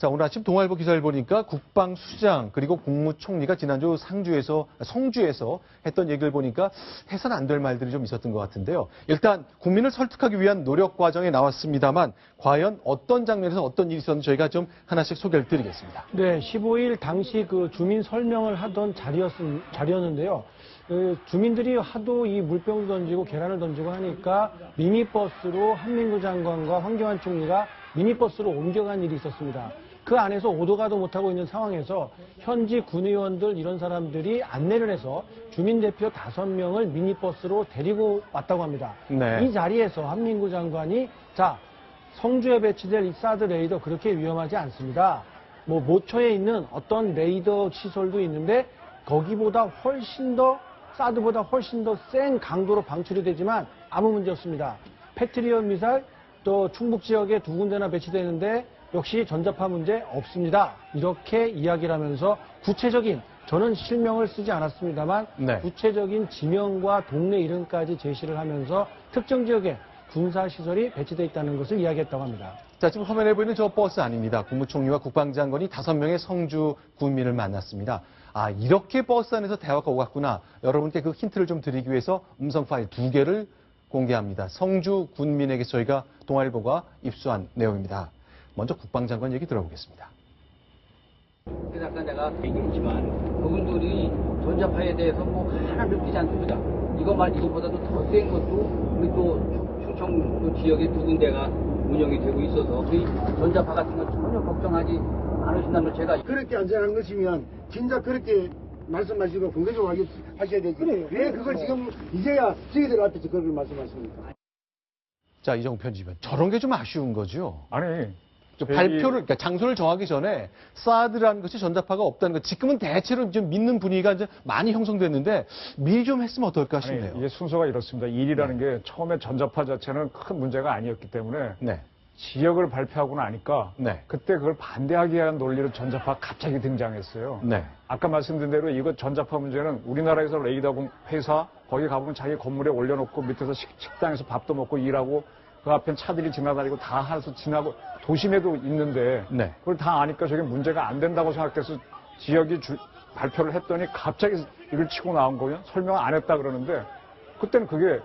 자, 오늘 아침 동아일보 기사를 보니까 국방수장 그리고 국무총리가 지난주 성주에서 했던 얘기를 보니까 해서는 안 될 말들이 좀 있었던 것 같은데요. 일단 국민을 설득하기 위한 노력 과정에 나왔습니다만 과연 어떤 장면에서 어떤 일이 있었는지 저희가 좀 하나씩 소개를 드리겠습니다. 네, 15일 당시 그 주민 설명을 하던 자리였는데요. 주민들이 하도 이 물병을 던지고 계란을 던지고 하니까 미니버스로 한민구 장관과 황교안 총리가 미니버스로 옮겨간 일이 있었습니다. 그 안에서 오도 가도 못하고 있는 상황에서 현지 군의원들 이런 사람들이 안내를 해서 주민대표 5명을 미니버스로 데리고 왔다고 합니다. 네. 이 자리에서 한민구 장관이 자, 성주에 배치될 이 사드 레이더 그렇게 위험하지 않습니다. 뭐 모처에 있는 어떤 레이더 시설도 있는데 거기보다 훨씬 더 사드보다 훨씬 더 센 강도로 방출이 되지만 아무 문제 없습니다. 패트리엇 미사일 또 충북 지역에 2군데나 배치되는데 역시 전자파 문제 없습니다. 이렇게 이야기를 하면서 구체적인 저는 실명을 쓰지 않았습니다만 네. 구체적인 지명과 동네 이름까지 제시를 하면서 특정 지역에 군사시설이 배치되어 있다는 것을 이야기했다고 합니다. 자, 지금 화면에 보이는 저 버스 아닙니다. 국무총리와 국방장관이 5명의 성주 군민을 만났습니다. 아, 이렇게 버스 안에서 대화가 오갔구나. 여러분께 그 힌트를 좀 드리기 위해서 음성 파일 2개를 공개합니다. 성주 군민에게 저희가 동아일보가 입수한 내용입니다. 먼저 국방장관 얘기 들어보겠습니다. 그래서 아까 내가 얘기했지만 그분들이 전자파에 대해서 뭐 하나도 느끼지 않습니다. 이것보다도 더 센 것도 우리 또 충청 지역에 2군데가 운영이 되고 있어서 그 전자파 같은 건 전혀 걱정하지 않으신다면 제가 그렇게 안전한 것이면 진짜 그렇게 말씀하시고 공개적으로 하셔야 되지. 그래요. 왜 그걸 지금 이제야 저희들 앞에서 그걸 말씀하십니까? 자, 이정우 편집은 저런 게 좀 아쉬운 거죠. 아니, 발표를, 그러니까 장소를 정하기 전에 사드라는 것이 전자파가 없다는 것, 지금은 대체로 좀 믿는 분위기가 이제 많이 형성됐는데 미리 좀 했으면 어떨까 싶네요. 아니, 이게 순서가 이렇습니다. 일이라는 게 처음에 전자파 자체는 큰 문제가 아니었기 때문에 네. 지역을 발표하고 나니까 네. 그때 그걸 반대하기 위한 논리로 전자파 갑자기 등장했어요. 네. 아까 말씀드린 대로 이거 전자파 문제는 우리나라에서 레이더 회사 거기 가보면 자기 건물에 올려놓고 밑에서 식당에서 밥도 먹고 일하고 그 앞엔 차들이 지나다니고 다 해서 지나고 도심에도 있는데 네. 그걸 다 아니까 저게 문제가 안 된다고 생각해서 지역이 발표를 했더니 갑자기 이걸 치고 나온 거예요. 설명 안 했다 그러는데 그때는 그게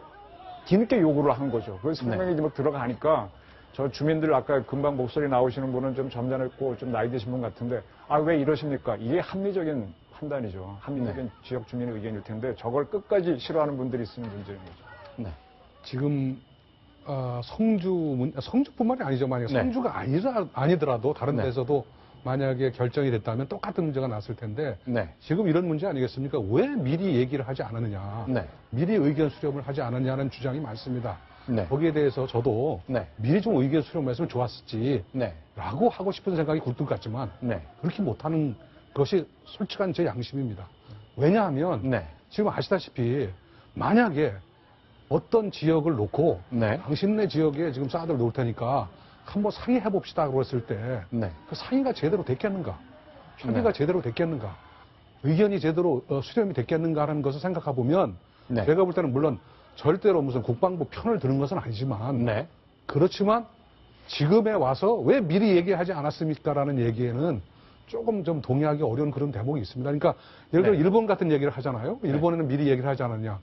뒤늦게 요구를 한 거죠. 그래서 설명이 뭐 들어가니까 저 주민들 아까 금방 목소리 나오시는 분은 좀 점잖았고 좀 나이 드신 분 같은데 아, 왜 이러십니까? 이게 합리적인 판단이죠. 합리적인 지역 주민의 의견일 텐데 저걸 끝까지 싫어하는 분들이 있으면 문제인 거죠. 네. 지금 성주뿐만이 아니죠. 만약에 네. 성주가 아니더라도 다른 네. 데서도 만약에 결정이 됐다면 똑같은 문제가 났을 텐데 네. 지금 이런 문제 아니겠습니까? 왜 미리 얘기를 하지 않았느냐. 네. 미리 의견 수렴을 하지 않았냐는 주장이 많습니다. 네. 거기에 대해서 저도 네. 미리 좀 의견 수렴했으면 좋았을지 네. 라고 하고 싶은 생각이 굴뚝 같지만 네. 그렇게 못하는 것이 솔직한 제 양심입니다. 왜냐하면 네. 지금 아시다시피 만약에 어떤 지역을 놓고 네. 당신네 지역에 지금 사드를 놓을 테니까 한번 상의해 봅시다 그랬을 때 네. 그 상의가 제대로 됐겠는가? 협의가 네. 제대로 됐겠는가? 의견이 제대로 수렴이 됐겠는가라는 것을 생각해 보면 네. 제가 볼 때는 물론 절대로 무슨 국방부 편을 드는 것은 아니지만 네. 그렇지만 지금에 와서 왜 미리 얘기하지 않았습니까라는 얘기에는 조금 좀 동의하기 어려운 그런 대목이 있습니다. 그러니까 예를 들어 네. 일본 같은 얘기를 하잖아요. 일본에는 미리 얘기를 하지 않았냐.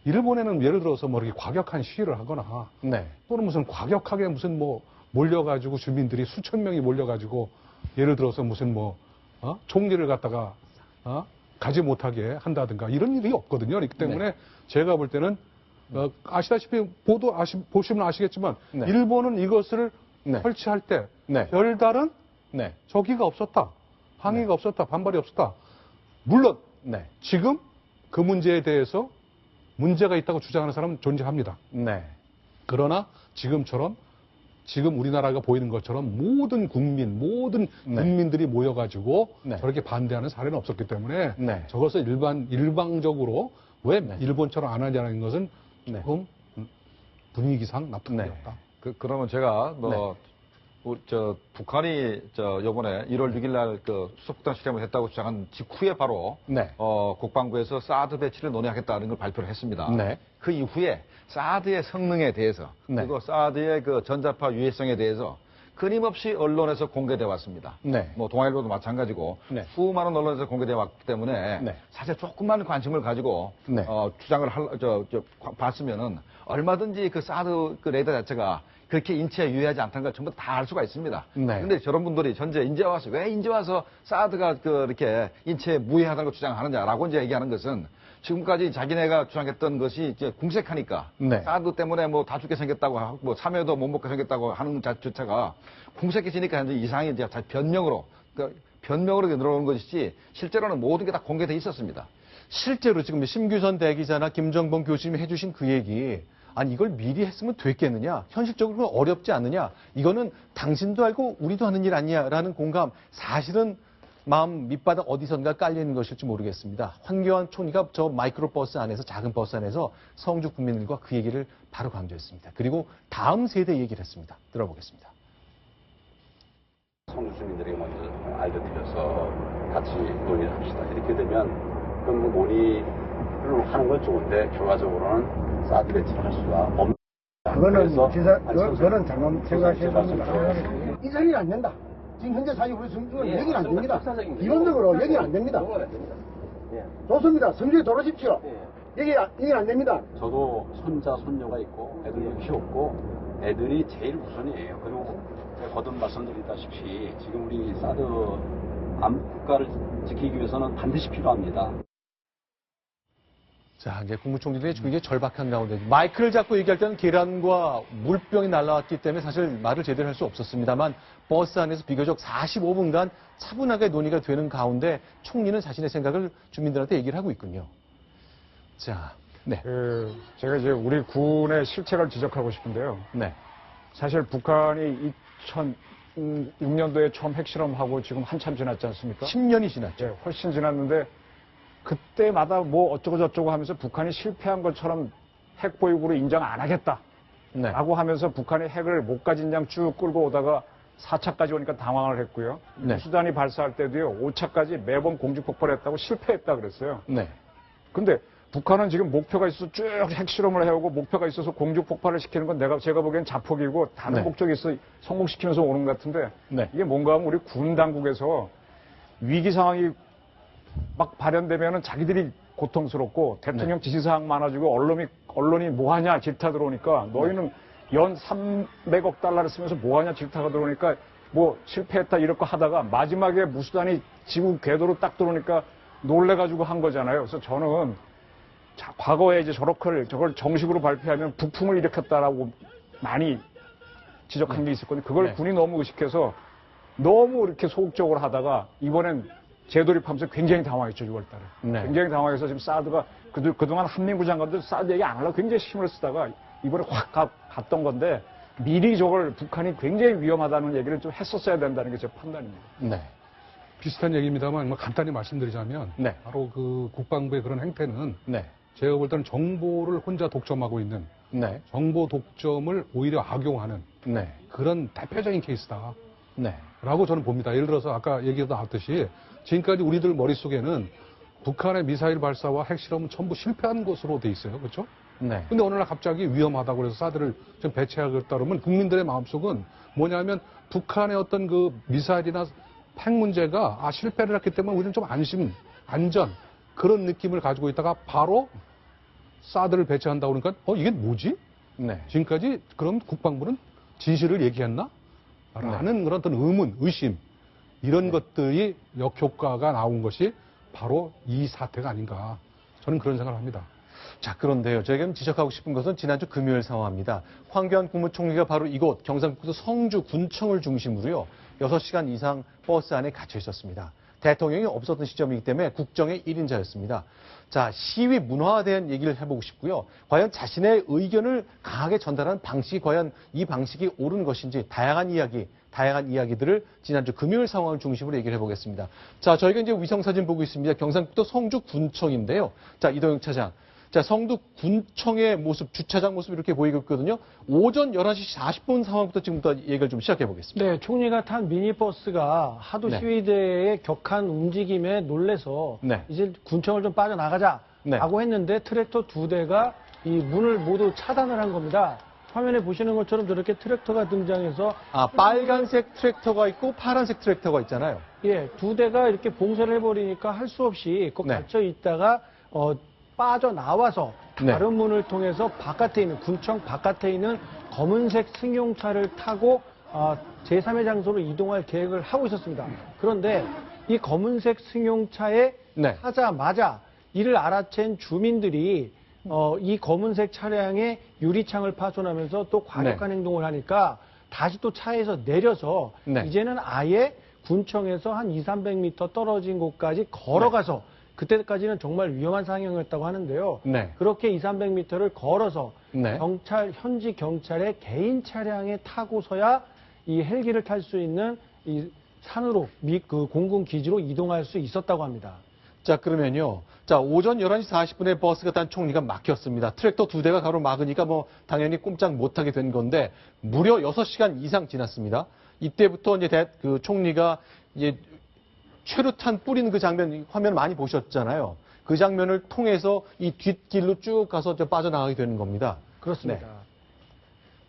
일본에는 예를 들어서 뭐 이렇게 과격한 시위를 하거나 네. 또는 무슨 과격하게 무슨 뭐 몰려가지고 주민들이 수천 명이 몰려가지고 예를 들어서 무슨 뭐 총리를 갖다가 가지 못하게 한다든가 이런 일이 없거든요. 그렇기 때문에 제가 볼 때는 아시다시피 보시면 아시겠지만 네. 일본은 이것을 네. 설치할 때 네. 별다른 네. 저기가 없었다. 항의가 없었다. 반발이 없었다. 물론 네. 지금 그 문제에 대해서 문제가 있다고 주장하는 사람은 존재합니다. 네. 그러나 지금처럼 지금 우리나라가 보이는 것처럼 모든 국민들이 모여가지고 네. 저렇게 반대하는 사례는 없었기 때문에 네. 저것을 일방적으로 왜 네. 일본처럼 안 하냐는 것은 네. 조금 분위기상 납득되었다. 그러면 제가 네. 북한이 요번에 1월 6일 날 수소폭탄 실험을 했다고 주장한 직후에 바로 네. 국방부에서 사드 배치를 논의하겠다는 걸 발표를 했습니다. 네. 그 이후에 사드의 성능에 대해서 네. 그리고 사드의 그 전자파 유해성에 대해서 끊임없이 언론에서 공개돼 왔습니다. 네. 뭐 동아일보도 마찬가지고 네. 수많은 언론에서 공개돼 왔기 때문에 네. 사실 조금만 관심을 가지고 네. 주장을 봤으면은 얼마든지 그 사드 그 레이더 자체가 그렇게 인체에 유해하지 않다는 걸 전부 다 알 수가 있습니다. 네. 그런데 저런 분들이 현재 인제 와서 왜 인제 와서 사드가 이렇게 인체에 무해하다는 걸 주장하느냐라고 이제 얘기하는 것은 지금까지 자기네가 주장했던 것이 이제 궁색하니까 네. 사드 때문에 뭐 다 죽게 생겼다고 하고 뭐 참여도 못 먹게 생겼다고 하는 자체가 궁색해지니까 이제 이상이 이제 변명으로 늘어오는 것이지 실제로는 모든 게 다 공개돼 있었습니다. 실제로 지금 심규선 대기자나 김정봉 교수님이 해주신 그 얘기, 아니 이걸 미리 했으면 됐겠느냐? 현실적으로 어렵지 않느냐? 이거는 당신도 알고 우리도 하는 일 아니냐라는 공감, 사실은 마음 밑바닥 어디선가 깔려있는 것일지 모르겠습니다. 황교안 총리가 저 마이크로버스 안에서, 작은 버스 안에서 성주 국민들과 그 얘기를 바로 강조했습니다. 그리고 다음 세대 얘기를 했습니다. 들어보겠습니다. 성주 주민들에게 먼저 알려드려서 같이 논의를 합시다. 이렇게 되면 그럼 뭐 논의를 하는 건 좋은데 결과적으로는 사드 배치를 할 수가 없는. 그거는 잠깐 생각해야 됩니다. 이 자리는 안 된다. 지금 현재 사유 우리 성주는 얘기는 안 됩니다. 기본적으로 얘기는 안 됩니다. 좋습니다. 성주에 돌아오십시오. 얘기 안 됩니다. 저도 손자, 손녀가 있고 애들도 키웠고 애들이 제일 우선이에요. 그리고 제가 거듭 말씀드리다시피 지금 우리 사드 국가를 지키기 위해서는 반드시 필요합니다. 자, 이제 국무총리들이 굉장히 절박한 가운데 마이크를 잡고 얘기할 때는 계란과 물병이 날라왔기 때문에 사실 말을 제대로 할 수 없었습니다만 버스 안에서 비교적 45분간 차분하게 논의가 되는 가운데 총리는 자신의 생각을 주민들한테 얘기를 하고 있군요. 자, 네. 제가 이제 우리 군의 실책을 지적하고 싶은데요. 네. 사실 북한이 2006년도에 처음 핵실험하고 지금 한참 지났지 않습니까? 10년이 지났죠. 네, 훨씬 지났는데 그때마다 뭐 어쩌고저쩌고 하면서 북한이 실패한 것처럼 핵 보유국으로 인정 안 하겠다. 네. 라고 하면서 북한이 핵을 못 가진 양 쭉 끌고 오다가 4차까지 오니까 당황을 했고요. 네. 수단이 발사할 때도요. 5차까지 매번 공중 폭발했다고 실패했다 그랬어요. 네. 근데 북한은 지금 목표가 있어서 쭉 핵실험을 해오고 목표가 있어서 공중 폭발을 시키는 건 제가 보기엔 자폭이고 다른 네. 목적이 있어 성공시키면서 오는 것 같은데 네. 이게 뭔가 하면 우리 군 당국에서 위기 상황이 막 발현되면은 자기들이 고통스럽고 대통령 지시사항 많아지고 언론이 뭐하냐 질타 들어오니까 너희는 연 300억 달러를 쓰면서 뭐하냐 질타가 들어오니까 뭐 실패했다 이럴 거 하다가 마지막에 무수단이 지구 궤도로 딱 들어오니까 놀래가지고 한 거잖아요. 그래서 저는 과거에 이제 저걸 정식으로 발표하면 북풍을 일으켰다라고 많이 지적한 게 있었거든요. 그걸 네. 군이 너무 의식해서 너무 이렇게 소극적으로 하다가 이번엔 재돌입하면서 굉장히 당황했죠, 6월달에. 네. 굉장히 당황해서 지금 사드가 그동안 한민구 장관도 사드 얘기 안 하려고 굉장히 힘을 쓰다가 이번에 확 갔던 건데 미리 저걸 북한이 굉장히 위험하다는 얘기를 좀 했었어야 된다는 게 제 판단입니다. 네. 비슷한 얘기입니다만 간단히 말씀드리자면 네. 바로 그 국방부의 그런 행태는 네. 제가 볼 때는 정보를 혼자 독점하고 있는 네. 정보 독점을 오히려 악용하는 네. 그런 대표적인 케이스다. 네. 라고 저는 봅니다. 예를 들어서 아까 얘기했듯이 지금까지 우리들 머릿속에는 북한의 미사일 발사와 핵실험은 전부 실패한 것으로 돼 있어요. 그렇죠? 네. 근데 어느 날 갑자기 위험하다고 그래서 사드를 좀 배치하겠다 그러면 국민들의 마음속은 뭐냐면 북한의 어떤 그 미사일이나 핵 문제가 실패를 했기 때문에 우리는 좀 안전 그런 느낌을 가지고 있다가 바로 사드를 배치한다고 그러니까 이게 뭐지? 네. 지금까지 그럼 국방부는 진실을 얘기했나? 라는 그런 어떤 의문, 의심 이런 것들이 역효과가 나온 것이 바로 이 사태가 아닌가 저는 그런 생각을 합니다. 자, 그런데요. 저희가 지적하고 싶은 것은 지난주 금요일 상황입니다. 황교안 국무총리가 바로 이곳 경상북도 성주 군청을 중심으로요. 6시간 이상 버스 안에 갇혀 있었습니다. 대통령이 없었던 시점이기 때문에 국정의 1인자였습니다. 자, 시위 문화에 대한 얘기를 해보고 싶고요. 과연 자신의 의견을 강하게 전달하는 방식이 과연 이 방식이 옳은 것인지 다양한 이야기들을 지난주 금요일 상황을 중심으로 얘기를 해보겠습니다. 자, 저희가 이제 위성사진 보고 있습니다. 경상북도 성주 군청인데요. 자, 이동영 차장. 자, 성주 군청의 모습, 주차장 모습 이렇게 보이고 있거든요. 오전 11시 40분 상황부터 지금부터 얘기를 좀 시작해 보겠습니다. 네, 총리가 탄 미니버스가 하도 네. 시위대의 격한 움직임에 놀래서 네. 이제 군청을 좀 빠져나가자라고 네. 했는데 트랙터 2대가 이 문을 모두 차단을 한 겁니다. 화면에 보시는 것처럼 저렇게 트랙터가 등장해서 빨간색 트랙터가 있고 파란색 트랙터가 있잖아요. 예, 두 대가 이렇게 봉쇄를 해버리니까 할 수 없이 그 네. 갇혀 있다가 빠져나와서 네. 다른 문을 통해서 바깥에 있는 군청 바깥에 있는 검은색 승용차를 타고 제3의 장소로 이동할 계획을 하고 있었습니다. 그런데 이 검은색 승용차에 네. 타자마자 이를 알아챈 주민들이 이 검은색 차량의 유리창을 파손하면서 또 과격한 행동을 하니까 다시 또 차에서 내려서 네. 이제는 아예 군청에서 한 200~300m 떨어진 곳까지 걸어가서 그때까지는 정말 위험한 상황이었다고 하는데요. 네. 그렇게 200~300m를 걸어서 네. 현지 경찰의 개인 차량에 타고서야 이 헬기를 탈 수 있는 이 산으로 그 공군 기지로 이동할 수 있었다고 합니다. 자, 그러면요. 자, 오전 11시 40분에 버스가 탄 총리가 막혔습니다. 트랙터 두 대가 가로막으니까 당연히 꼼짝 못하게 된 건데 무려 6시간 이상 지났습니다. 이때부터 이제 그 총리가 이제 최루탄 뿌리는 그 장면 화면 많이 보셨잖아요. 그 장면을 통해서 이 뒷길로 쭉 가서 빠져나가게 되는 겁니다. 그렇습니다.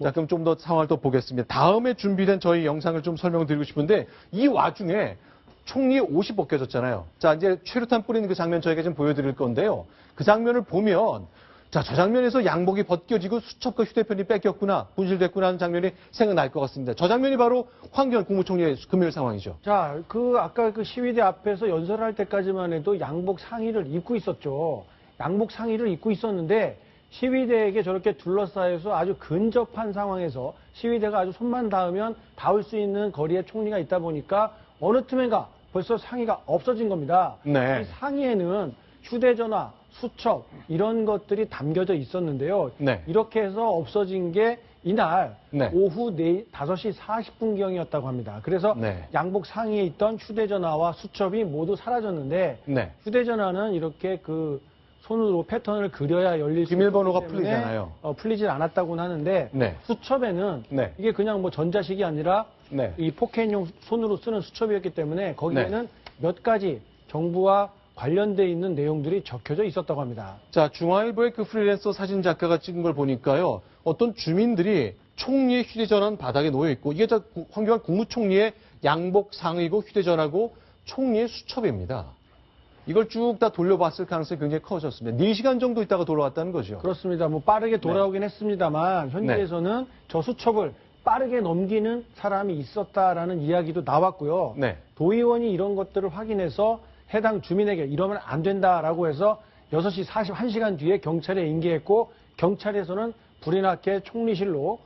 자, 그럼 좀 더 상황을 또 보겠습니다. 다음에 준비된 저희 영상을 좀 설명드리고 싶은데 이 와중에 총리의 옷이 벗겨졌잖아요. 자, 이제 최루탄 뿌리는 그 장면 저희가 좀 보여드릴 건데요. 그 장면을 보면 자, 저 장면에서 양복이 벗겨지고 수첩과 휴대폰이 뺏겼구나, 분실됐구나 하는 장면이 생각날 것 같습니다. 저 장면이 바로 황교안 국무총리의 금요일 상황이죠. 자, 아까 그 시위대 앞에서 연설할 때까지만 해도 양복 상의를 입고 있었죠. 양복 상의를 입고 있었는데 시위대에게 저렇게 둘러싸여서 아주 근접한 상황에서 시위대가 아주 손만 닿으면 닿을 수 있는 거리에 총리가 있다 보니까 어느 틈엔가 벌써 상의가 없어진 겁니다. 네. 이 상의에는 휴대전화, 수첩 이런 것들이 담겨져 있었는데요. 네. 이렇게 해서 없어진 게 이날 네. 오후 5시 40분경이었다고 합니다. 그래서 네. 양복 상의에 있던 휴대전화와 수첩이 모두 사라졌는데 네. 휴대전화는 이렇게 그 손으로 패턴을 그려야 열릴 수 비밀번호가 있기 때문에 풀리잖아요. 풀리질 않았다고는 하는데 네. 수첩에는 네. 이게 그냥 전자식이 아니라 네. 이 포켓용 손으로 쓰는 수첩이었기 때문에 거기에는 네. 몇 가지 정부와 관련돼 있는 내용들이 적혀져 있었다고 합니다. 자, 중앙일보의 그 프리랜서 사진 작가가 찍은 걸 보니까요. 어떤 주민들이 총리의 휴대전화는 바닥에 놓여 있고 이게 황교안 국무총리의 양복 상의고 휴대전화고 총리의 수첩입니다. 이걸 쭉 다 돌려봤을 가능성이 굉장히 커졌습니다. 4시간 정도 있다가 돌아왔다는 거죠. 그렇습니다. 빠르게 돌아오긴 했습니다만 현지에서는 저 수첩을 빠르게 넘기는 사람이 있었다라는 이야기도 나왔고요. 네. 도의원이 이런 것들을 확인해서 해당 주민에게 이러면 안 된다라고 해서 6시 41시간 뒤에 경찰에 인계했고 경찰에서는 불이 나게 총리실로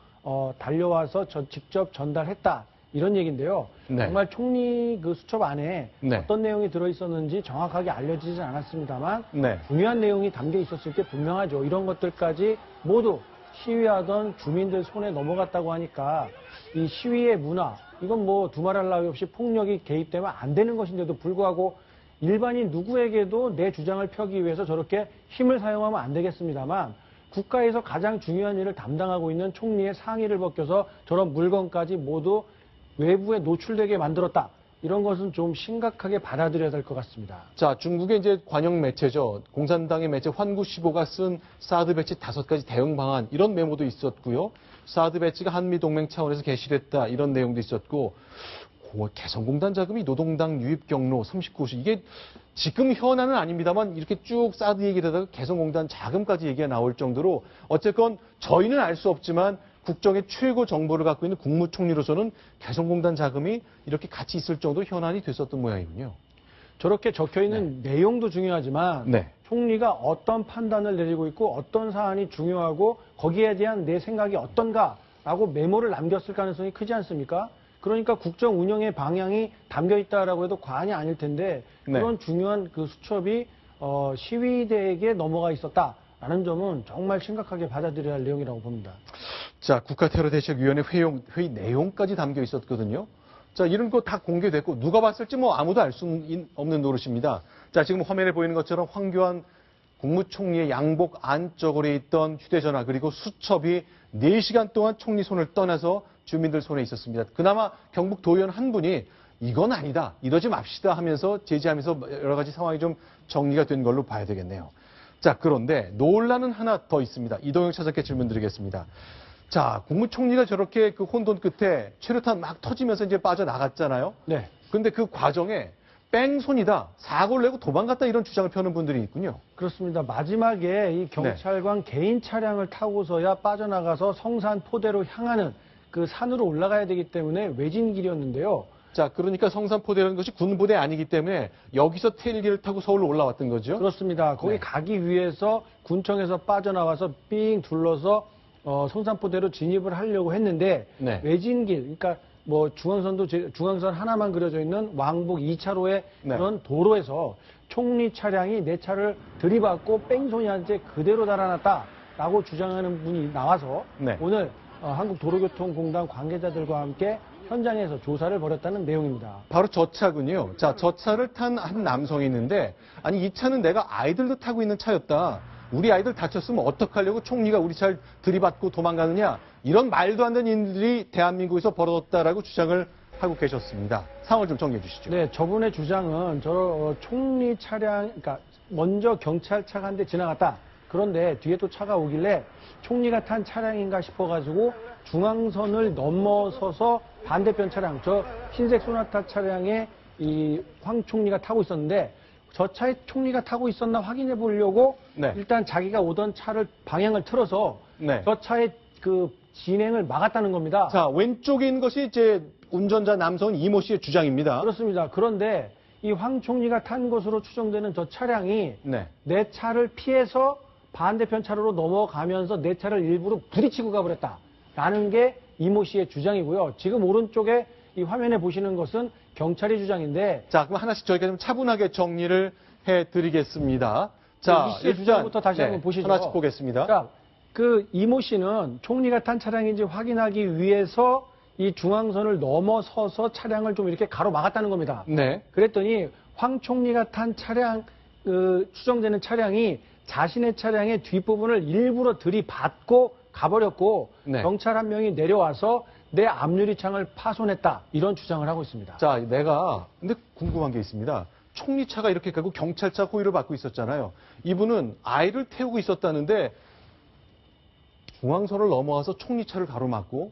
달려와서 직접 전달했다. 이런 얘기인데요. 네. 정말 총리 그 수첩 안에 네. 어떤 내용이 들어있었는지 정확하게 알려지지 않았습니다만 네. 중요한 내용이 담겨 있었을 게 분명하죠. 이런 것들까지 모두 시위하던 주민들 손에 넘어갔다고 하니까 이 시위의 문화, 이건 두말할 나위 없이 폭력이 개입되면 안 되는 것인데도 불구하고 일반인 누구에게도 내 주장을 펴기 위해서 저렇게 힘을 사용하면 안 되겠습니다만 국가에서 가장 중요한 일을 담당하고 있는 총리의 상의를 벗겨서 저런 물건까지 모두 외부에 노출되게 만들었다. 이런 것은 좀 심각하게 받아들여야 될 것 같습니다. 자, 중국의 이제 관영 매체죠. 공산당의 매체 환구시보가 쓴 사드 배치 5가지 대응 방안 이런 메모도 있었고요. 사드 배치가 한미 동맹 차원에서 개시됐다 이런 내용도 있었고 개성공단 자금이 노동당 유입 경로 39시 이게 지금 현안은 아닙니다만 이렇게 쭉 사드 얘기를 하다가 개성공단 자금까지 얘기가 나올 정도로 어쨌건 저희는 알 수 없지만 국정의 최고 정보를 갖고 있는 국무총리로서는 개성공단 자금이 이렇게 같이 있을 정도 현안이 됐었던 모양이군요. 저렇게 적혀있는 내용도 중요하지만 네. 총리가 어떤 판단을 내리고 있고 어떤 사안이 중요하고 거기에 대한 내 생각이 어떤가라고 메모를 남겼을 가능성이 크지 않습니까? 그러니까 국정 운영의 방향이 담겨 있다라고 해도 과언이 아닐 텐데 그런 중요한 그 수첩이 시위대에게 넘어가 있었다라는 점은 정말 심각하게 받아들여야 할 내용이라고 봅니다. 자, 국가테러대책위원회 회의 내용까지 담겨 있었거든요. 자, 이런 거 다 공개됐고 누가 봤을지 아무도 알 수 없는 노릇입니다. 자, 지금 화면에 보이는 것처럼 황교안 국무총리의 양복 안쪽으로 있던 휴대전화 그리고 수첩이 4시간 동안 총리 손을 떠나서 주민들 손에 있었습니다. 그나마 경북 도의원 한 분이 이건 아니다, 이러지 맙시다 하면서 제지하면서 여러 가지 상황이 좀 정리가 된 걸로 봐야 되겠네요. 자, 그런데 논란은 하나 더 있습니다. 이동영 차장께 질문 드리겠습니다. 자, 국무총리가 저렇게 그 혼돈 끝에 최루탄 막 터지면서 이제 빠져나갔잖아요. 네. 근데 그 과정에 뺑소니다, 사고를 내고 도망갔다 이런 주장을 펴는 분들이 있군요. 그렇습니다. 마지막에 이 경찰관 개인 차량을 타고서야 빠져나가서 성산포대로 향하는 그 산으로 올라가야 되기 때문에 외진 길이었는데요. 자, 그러니까 성산포대라는 것이 군부대 아니기 때문에 여기서 텔기를 타고 서울로 올라왔던 거죠. 그렇습니다. 거기 네. 가기 위해서 군청에서 빠져나와서 삥 둘러서 성산포대로 진입을 하려고 했는데 네. 외진 길, 그러니까 뭐 중앙선 하나만 그려져 있는 왕복 2차로의 네. 그런 도로에서 총리 차량이 내 차를 들이받고 뺑소니한 채 그대로 달아났다라고 주장하는 분이 나와서 네. 오늘 한국도로교통공단 관계자들과 함께 현장에서 조사를 벌였다는 내용입니다. 바로 저 차군요. 자, 저 차를 탄 한 남성이 있는데, 아니, 이 차는 내가 아이들도 타고 있는 차였다. 우리 아이들 다쳤으면 어떡하려고 총리가 우리 차를 들이받고 도망가느냐. 이런 말도 안 되는 일들이 대한민국에서 벌어졌다라고 주장을 하고 계셨습니다. 상황을 좀 정리해 주시죠. 네, 저분의 주장은 총리 차량, 그러니까 먼저 경찰차가 한 대 지나갔다. 그런데 뒤에 또 차가 오길래 총리가 탄 차량인가 싶어가지고 중앙선을 넘어서서 반대편 차량, 저 흰색 소나타 차량에 이 황 총리가 타고 있었는데 저 차에 총리가 타고 있었나 확인해 보려고 네. 일단 자기가 오던 차를 방향을 틀어서 네. 저 차의 그 진행을 막았다는 겁니다. 자, 왼쪽에 있는 것이 이제 운전자 남성은 이모 씨의 주장입니다. 그렇습니다. 그런데 이 황 총리가 탄 것으로 추정되는 저 차량이 네. 내 차를 피해서 반대편 차로로 넘어가면서 내 차를 일부러 부딪히고 가버렸다라는 게 이모 씨의 주장이고요. 지금 오른쪽에 이 화면에 보시는 것은 경찰의 주장인데 자, 그럼 하나씩 저희가 좀 차분하게 정리를 해드리겠습니다. 자, 이 씨의 주장부터 다시 한번 보시죠. 하나씩 보겠습니다. 자, 그 이모 씨는 총리가 탄 차량인지 확인하기 위해서 이 중앙선을 넘어서서 차량을 좀 이렇게 가로막았다는 겁니다. 네. 그랬더니 황 총리가 탄 차량, 추정되는 차량이 자신의 차량의 뒷부분을 일부러 들이받고 가버렸고 네. 경찰 한 명이 내려와서 내 앞유리창을 파손했다. 이런 주장을 하고 있습니다. 자, 근데 궁금한 게 있습니다. 총리 차가 이렇게 가고 경찰차 호위를 받고 있었잖아요. 이분은 아이를 태우고 있었다는데 중앙선을 넘어와서 총리 차를 가로막고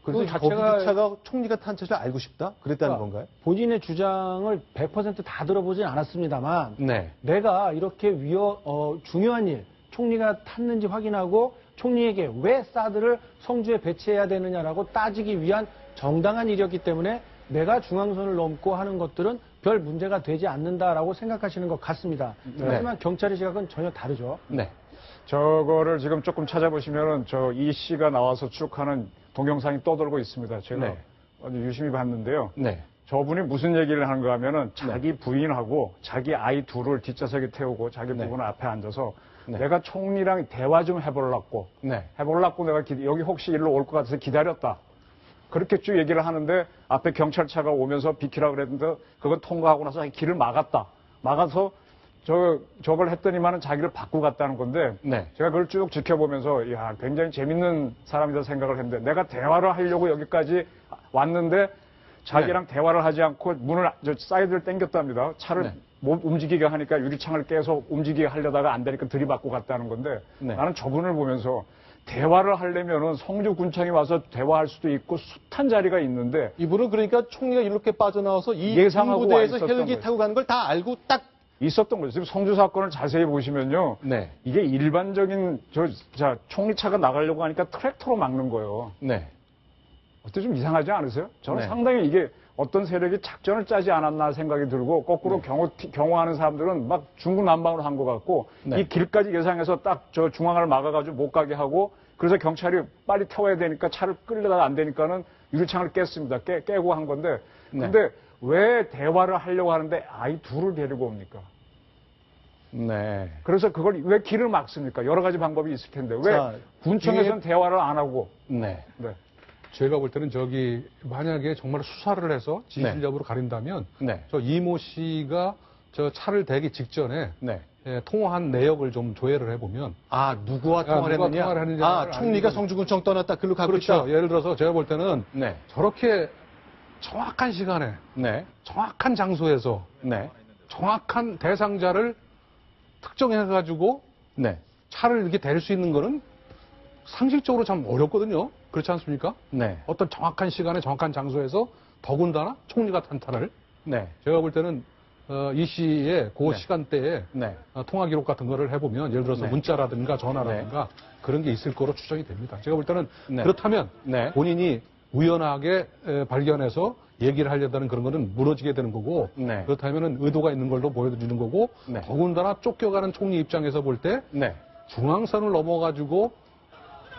그래서 그 자체가- 거기 차가 총리가 탄 차를 알고 싶다? 그랬다는 건가요? 본인의 주장을 100% 다 들어보진 않았습니다만 네. 내가 이렇게 중요한 일, 총리가 탔는지 확인하고 총리에게 왜 사드를 성주에 배치해야 되느냐라고 따지기 위한 정당한 일이었기 때문에 내가 중앙선을 넘고 하는 것들은 별 문제가 되지 않는다라고 생각하시는 것 같습니다. 하지만 경찰의 시각은 전혀 다르죠. 네. 저거를 지금 조금 찾아보시면은 저 이 씨가 나와서 쭉 하는 동영상이 떠돌고 있습니다. 제가 네. 아주 유심히 봤는데요. 네. 저분이 무슨 얘기를 하는가 하면은 자기 부인하고 자기 아이 둘을 뒷좌석에 태우고 자기 네. 부부는 앞에 앉아서 네. 내가 총리랑 대화 좀 해보려고 네. 내가 여기 혹시 일로 올 것 같아서 기다렸다. 그렇게 쭉 얘기를 하는데 앞에 경찰차가 오면서 비키라 그랬는데 그건 통과하고 나서 길을 막았다. 막아서 저걸 했더니만은 자기를 바꾸고 갔다는 건데 네. 제가 그걸 쭉 지켜보면서 야 굉장히 재밌는 사람이다 생각을 했는데 내가 대화를 하려고 여기까지 왔는데 자기랑 대화를 하지 않고 문을 사이드를 당겼답니다. 차를 네. 못 움직이게 하니까 유리창을 깨서 움직이게 하려다가 안 되니까 들이받고 갔다는 건데 네. 나는 저분을 보면서 대화를 하려면은 성주군청에 와서 대화할 수도 있고 숱한 자리가 있는데 이분은 그러니까 총리가 이렇게 빠져나와서 이 예상하고 군부대에서 와 있었던 헬기 거죠. 타고 가는 걸 다 알고 딱 있었던 거죠. 지금 성주 사건을 자세히 보시면요. 네. 이게 일반적인 총리차가 나가려고 하니까 트랙터로 막는 거예요. 네. 어때 좀 이상하지 않으세요? 저는 네. 상당히 이게 어떤 세력이 작전을 짜지 않았나 생각이 들고 거꾸로 경호하는 사람들은 막 중구난방으로 한 것 같고 네. 이 길까지 예상해서 딱 저 중앙을 막아가지고 못 가게 하고 그래서 경찰이 빨리 태워야 되니까 차를 끌려다가 안 되니까는 유리창을 깼습니다. 깨고 한 건데 근데 왜 대화를 하려고 하는데 아이 둘을 데리고 옵니까? 네. 그래서 그걸 왜 길을 막습니까? 여러 가지 방법이 있을 텐데 왜 자, 군청에서는 대화를 안 하고 네. 네. 제가 볼 때는 만약에 정말 수사를 해서 진실 여부를 가린다면 네. 저 이모 씨가 저 차를 대기 직전에 네. 통화한 내역을 좀 조회를 해보면 아, 누구와 통화를 누가 했느냐? 통화를 했는지를 아, 총리가 알고 성주군청 떠났다. 글로 가고 그렇죠. 있다. 예를 들어서 제가 볼 때는 네. 저렇게 정확한 시간에 네. 정확한 장소에서 네. 정확한 대상자를 특정해가지고 네. 차를 이렇게 댈 수 있는 거는 상식적으로 참 어렵거든요. 그렇지 않습니까? 네. 어떤 정확한 시간에 정확한 장소에서 더군다나 총리가 탄탄을 네. 제가 볼 때는 이 시의 그 네. 시간대에 네. 통화 기록 같은 거를 해보면 예를 들어서 네. 문자라든가 전화라든가 그런 게 있을 거로 추정이 됩니다. 제가 볼 때는 네. 그렇다면 네. 본인이 우연하게 발견해서 얘기를 하려다는 그런 거는 무너지게 되는 거고 네. 그렇다면은 의도가 있는 걸로 보여주는 거고 네. 더군다나 쫓겨가는 총리 입장에서 볼 때 네. 중앙선을 넘어가지고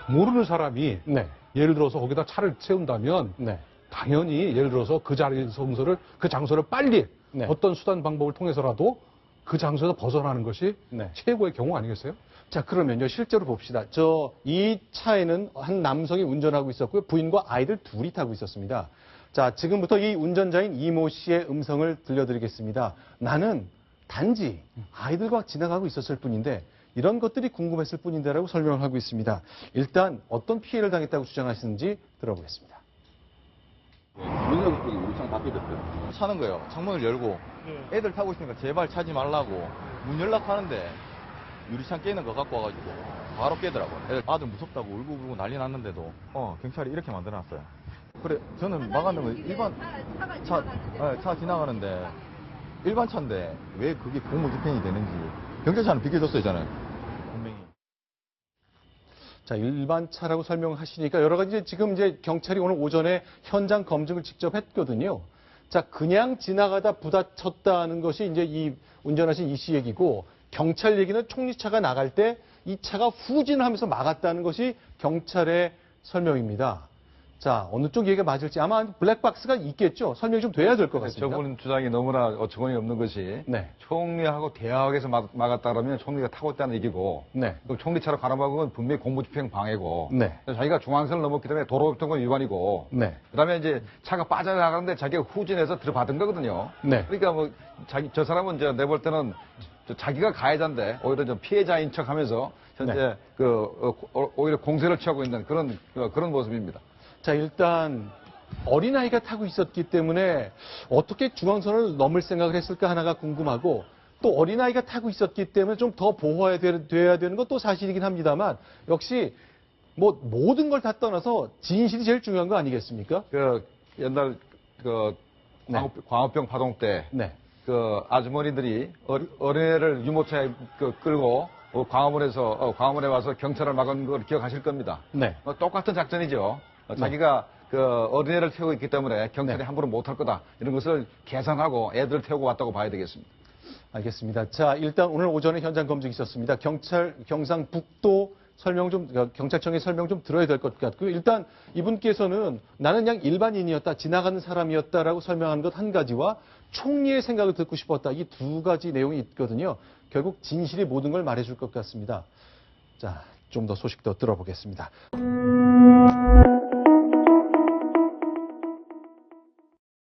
모르는 사람이 네. 예를 들어서 거기다 차를 세운다면 네. 당연히 예를 들어서 그 장소를 빨리 네. 어떤 수단 방법을 통해서라도 그 장소에서 벗어나는 것이 네. 최고의 경우 아니겠어요? 자, 그러면요, 실제로 봅시다. 이 차에는 한 남성이 운전하고 있었고요. 부인과 아이들 둘이 타고 있었습니다. 자, 지금부터 이 운전자인 이모 씨의 음성을 들려드리겠습니다. 나는 단지 아이들과 지나가고 있었을 뿐인데, 이런 것들이 궁금했을 뿐인데라고 설명을 하고 있습니다. 일단 어떤 피해를 당했다고 주장하시는지 들어보겠습니다. 문역 쪽에 우리 차 다 깨졌어요. 차는 거예요. 창문을 열고 애들 타고 있으니까 제발 차지 말라고 문 열락하는데 유리창 깨는 거 갖고 와가지고 바로 깨더라고요. 애들 아들 무섭다고 울고 난리 났는데도 경찰이 이렇게 만들어놨어요. 그래 저는 막았는 거 일반 차 지나가는데 일반 차인데 왜 그게 공무집행이 되는지 경찰차는 비켜줬어야 잖아요. 분명히. 자, 일반 차라고 설명을 하시니까 여러 가지 지금 이제 경찰이 오늘 오전에 현장 검증을 직접 했거든요. 자, 그냥 지나가다 부딪혔다는 것이 이제 이 운전하신 이 씨 얘기고 경찰 얘기는 총리차가 나갈 때 이 차가 후진을 하면서 막았다는 것이 경찰의 설명입니다. 자, 어느 쪽 얘기가 맞을지 아마 블랙박스가 있겠죠. 설명이 좀 돼야 될 것 같습니다. 저분 주장이 너무나 어처구니 없는 것이 네. 총리하고 대화에서 막았다 그러면 총리가 타고 있다는 얘기고 네. 그럼 총리차로 가로막은 건 분명히 공무집행 방해고 네. 자기가 중앙선을 넘었기 때문에 도로교통법 위반이고 네. 그다음에 이제 차가 빠져나가는데 자기가 후진해서 들어받은 거거든요. 네. 그러니까 뭐 저 사람은 내볼 때는 자기가 가해자인데 오히려 좀 피해자인 척하면서 현재 네. 오히려 공세를 취하고 있는 그런 모습입니다. 자, 일단 어린아이가 타고 있었기 때문에 어떻게 중앙선을 넘을 생각을 했을까 하나가 궁금하고 또 어린아이가 타고 있었기 때문에 좀 더 보호해야 돼야 되는 것도 사실이긴 합니다만 역시 뭐 모든 걸 다 떠나서 진실이 제일 중요한 거 아니겠습니까? 옛날 광우병 파동 때 네. 아주머니들이 어린애를 유모차에 끌고 광화문에 와서 경찰을 막은 걸 기억하실 겁니다. 네. 똑같은 작전이죠. 자기가 어린애를 태우고 있기 때문에 경찰이 네. 함부로 못할 거다. 이런 것을 계산하고 애들을 태우고 왔다고 봐야 되겠습니다. 알겠습니다. 자, 일단 오늘 오전에 현장 검증이 있었습니다. 경상북도 경찰청의 설명 좀 들어야 될 것 같고요. 일단 이분께서는 나는 그냥 일반인이었다, 지나가는 사람이었다라고 설명한 것 한 가지와 총리의 생각을 듣고 싶었다. 이 두 가지 내용이 있거든요. 결국 진실이 모든 걸 말해줄 것 같습니다. 자, 좀 더 소식 더 들어보겠습니다.